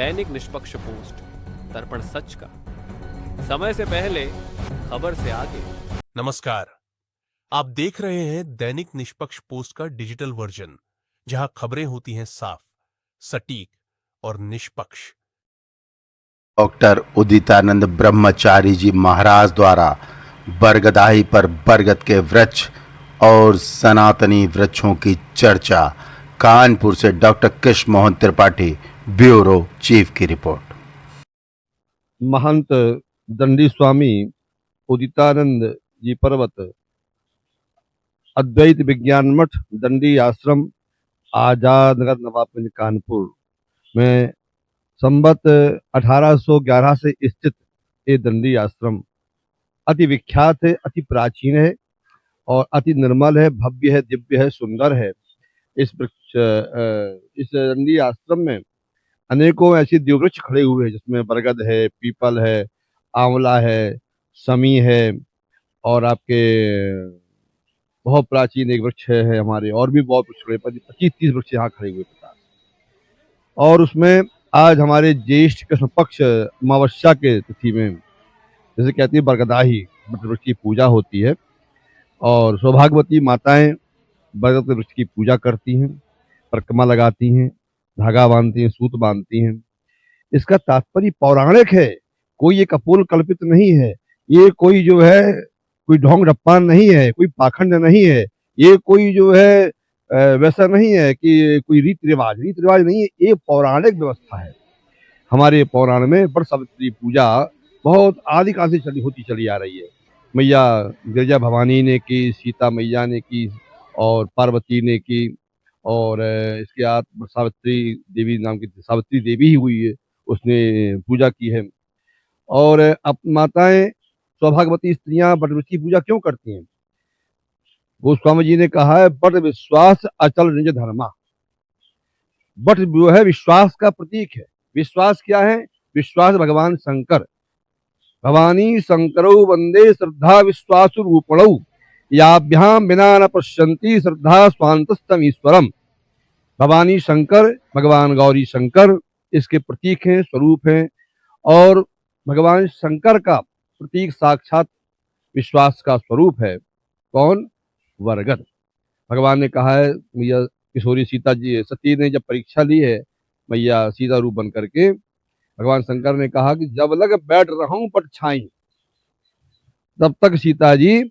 दैनिक निष्पक्ष पोस्ट, दर्पण सच का, समय से पहले, खबर से आगे। नमस्कार, आप देख रहे हैं दैनिक निष्पक्ष पोस्ट का डिजिटल वर्जन, जहां खबरें होती हैं साफ, सटीक और निष्पक्ष। डॉक्टर उदितानंद ब्रह्मचारी जी महाराज द्वारा बरगदाही पर बरगद के वृक्ष और सनातनी वृक्षों की चर्चा। कानपुर से doctor Krishna Mohan Tripathi, bureau chief की रिपोर्ट। महंत दंडी स्वामी उदितानंद जी पर्वत अद्वैत विज्ञान मठ दंडी आश्रम आजाद नगर नवाबगंज कानपुर में संवत 1811 से स्थित ये दंडी आश्रम अति विख्यात है, अति प्राचीन है और अति निर्मल है, भव्य है, दिव्य है, सुंदर है। इस दंडी आश्रम में अनेकों ऐसी देववृक्ष खड़े हुए हैं, जिसमें बरगद है, पीपल है, आंवला है, समी है और आपके बहुत प्राचीन एक वृक्ष है हमारे, और भी बहुत वृक्ष खड़े, 25-30 वृक्ष यहाँ खड़े हुए 50। और उसमें आज हमारे ज्येष्ठ कृष्ण पक्ष अमावस्या के तिथि में, जैसे कहती है बरगदाही, वृक्ष की पूजा होती है और सौभाग्यवती माताएं बरगद के वृक्ष की पूजा करती हैं, परिक्रमा लगाती हैं, धागा बांधती हैं, सूत बांधती हैं। इसका तात्पर्य पौराणिक है, कोई ये कपोल कल्पित नहीं है, ये कोई जो है कोई ढोंग ढप्पान नहीं है, कोई पाखंड नहीं है, ये कोई जो है वैसा नहीं है कि कोई रीति रिवाज नहीं है, ये पौराणिक व्यवस्था है। हमारे पौराण में बड़ सावित्री पूजा बहुत आदिकाल से होती चली आ रही है। मैया गिरजा भवानी ने की, सीता मैया ने की और पार्वती ने की, और इसके बाद सावित्री देवी नाम की सावित्री देवी ही हुई है, उसने पूजा की है। और अब माताएं सौभाग्यवती स्त्रियां बटवृक्ष की पूजा क्यों करती हैं? गोस्वामी जी ने कहा है, बट विश्वास अचल निज धर्मा। बट जो है विश्वास का प्रतीक है। विश्वास क्या है? विश्वास भगवान शंकर, भवानी शंकरौ वंदे श्रद्धा विश्वास रूपणौ याभ्याम बिना न पश्यन्ति श्रद्धा स्वांतस्तम ईश्वरम। भवानी शंकर, भगवान गौरी शंकर इसके प्रतीक हैं, स्वरूप हैं। और भगवान शंकर का प्रतीक साक्षात विश्वास का स्वरूप है। कौन? बरगद। भगवान ने कहा है, मैया किशोरी सीता जी सती ने जब परीक्षा ली है मैया सीता रूप बन करके, भगवान शंकर ने कहा कि जब लग बैठ रहूं पट छाई, तब तक सीता जी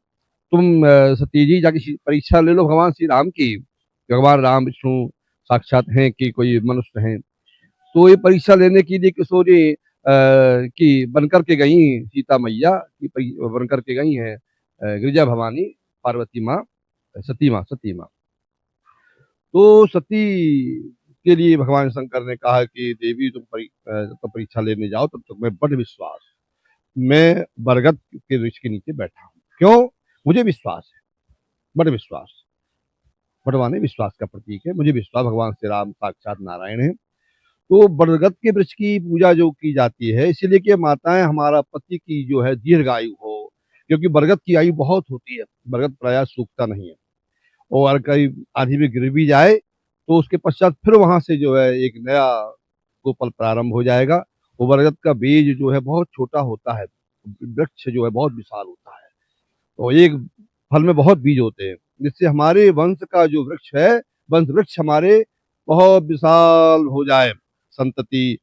तुम सती जी जाके परीक्षा ले लो भगवान श्री राम की। भगवान राम विष्णु साक्षात हैं कि कोई मनुष्य हैं। तो ये परीक्षा लेने के लिए किशोरी की बनकर के गई, सीता मैया की बनकर के गई हैं गिरिजा भवानी, पार्वती माँ, सती माँ। तो सती के लिए भगवान शंकर ने कहा कि देवी तुम परीक्षा लेने जाओ, तब तक मैं बड़ विश्वास, मैं बरगद के वृक्ष के नीचे बैठा हूँ। क्यों? मुझे विश्वास है, बड़ विश्वास। बड़वाने विश्वास का प्रतीक है, मुझे विश्वास भगवान श्री राम साक्षात नारायण है। तो बरगद के वृक्ष की पूजा जो की जाती है, इसीलिए कि माताएं हमारा पति की जो है दीर्घायु हो, क्योंकि बरगद की आयु बहुत होती है, बरगद प्रायः सूखता नहीं है, और कहीं आधी में गिर भी जाए तो उसके पश्चात फिर वहां से जो है एक नया कोपल प्रारंभ हो जाएगा। वो बरगद का बीज जो है बहुत छोटा होता है, वृक्ष जो है बहुत विशाल होता है, तो एक फल में बहुत बीज होते हैं, जिससे हमारे वंश का जो वृक्ष है, वंश वृक्ष हमारे बहुत विशाल हो जाए, संतति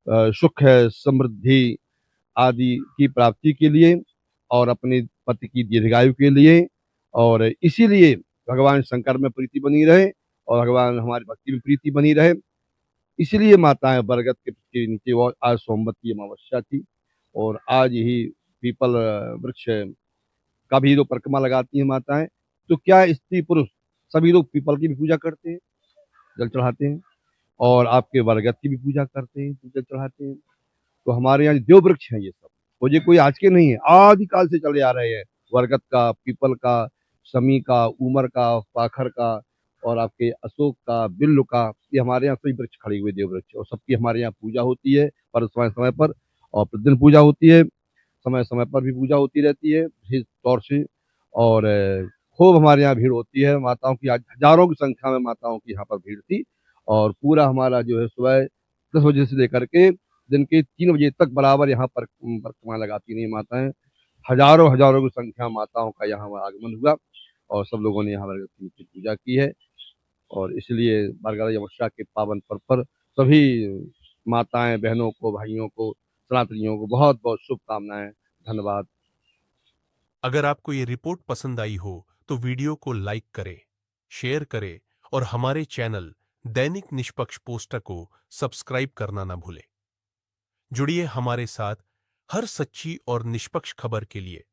सुख है, समृद्धि आदि की प्राप्ति के लिए और अपने पति की दीर्घायु के लिए। और इसीलिए भगवान शंकर में प्रीति बनी रहे और भगवान हमारी भक्ति में प्रीति बनी रहे, इसीलिए माताएं बरगद के नीचे, वो आज सोमवत की अमावस्या थी और आज ही पीपल वृक्ष का भी जो परिक्रमा लगाती हैं माताएं। तो क्या स्त्री पुरुष सभी लोग पीपल की भी पूजा करते हैं, जल चढ़ाते हैं, और आपके बरगद की भी पूजा करते हैं, जल चढ़ाते हैं। तो हमारे यहाँ देव वृक्ष हैं ये सब, और ये कोई आज के नहीं है, आदिकाल से चले आ रहे हैं। बरगद का, पीपल का, समी का, उमर का, पाखर का और आपके अशोक का, बिल्व का, ये हमारे यहाँ सभी वृक्ष खड़े हुए देव वृक्ष, और सबकी हमारे यहाँ पूजा होती है पर समय समय पर, और प्रतिदिन पूजा होती है, समय समय पर भी पूजा होती रहती है विशेष तौर से। और खूब हमारे यहाँ भीड़ होती है, माताओं की आज हजारों की संख्या में माताओं की यहाँ पर भीड़ थी। और पूरा हमारा जो है सुबह 10 बजे से लेकर के दिन के 3 बजे तक बराबर यहाँ पर परिक्रमा लगाती रही माताएं। हजारों हजारों की संख्या माताओं का यहाँ आगमन हुआ और सब लोगों ने यहाँ बरगद की पूजा की है। और इसलिए बरगद अमावस्या के पावन पर्व पर सभी माताएं बहनों को, भाइयों को, सनातनियों को बहुत बहुत शुभकामनाएं। धन्यवाद। अगर आपको ये रिपोर्ट पसंद आई हो तो वीडियो को लाइक करें, शेयर करें और हमारे चैनल दैनिक निष्पक्ष पोस्टर को सब्सक्राइब करना ना भूलें। जुड़िए हमारे साथ हर सच्ची और निष्पक्ष खबर के लिए।